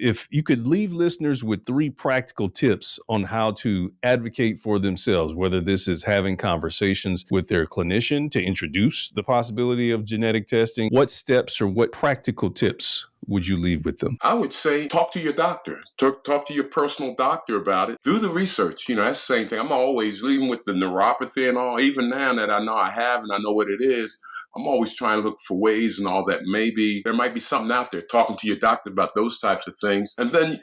If you could leave listeners with 3 practical tips on how to advocate for themselves, whether this is having conversations with their clinician to introduce the possibility of genetic testing, what steps or what practical tips would you leave with them? I would say talk to your doctor. Talk to your personal doctor about it. Do the research. That's the same thing. I'm always, even with the neuropathy and all, even now that I know I have and I know what it is, I'm always trying to look for ways and all that. Maybe there might be something out there, talking to your doctor about those types of things. And then,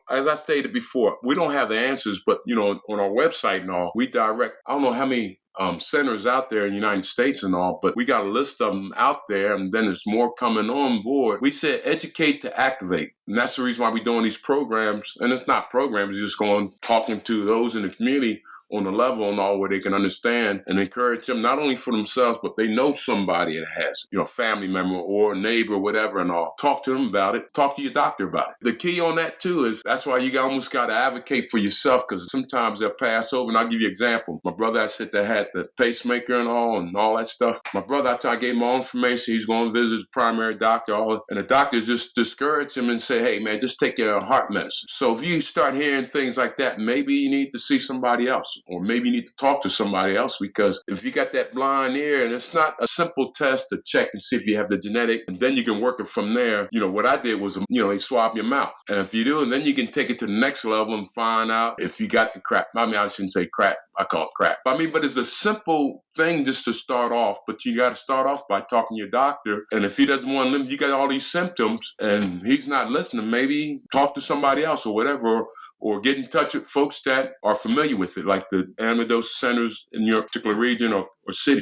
as I stated before, we don't have the answers, but, on our website and all, we direct, I don't know how many centers out there in the United States and all, but we got a list of them out there, and then there's more coming on board. We said educate to activate. And that's the reason why we're doing these programs. And it's not programs, it's just going talking to those in the community on the level and all, where they can understand and encourage them, not only for themselves, but they know somebody that has, family member or neighbor, whatever, and all. Talk to them about it. Talk to your doctor about it. The key on that too is that's why you almost got to advocate for yourself, because sometimes they'll pass over. And I'll give you an example. My brother, I said, that had the pacemaker and all that stuff. My brother, after I gave him all information, he's going to visit his primary doctor, and the doctor just discouraged him and say, hey man, just take your heart medicine. So if you start hearing things like that, maybe you need to see somebody else. Or maybe you need to talk to somebody else, because if you got that blind ear, and it's not a simple test to check and see if you have the genetic, and then you can work it from there. What I did was, they swab your mouth. And if you do, and then you can take it to the next level and find out if you got the crap. I shouldn't say crap. I call it crap. But it's a simple thing just to start off, but you got to start off by talking to your doctor. And if he doesn't want to, you got all these symptoms and he's not listening, maybe talk to somebody else or whatever, or get in touch with folks that are familiar with it, like the amyloidosis centers in your particular region or city.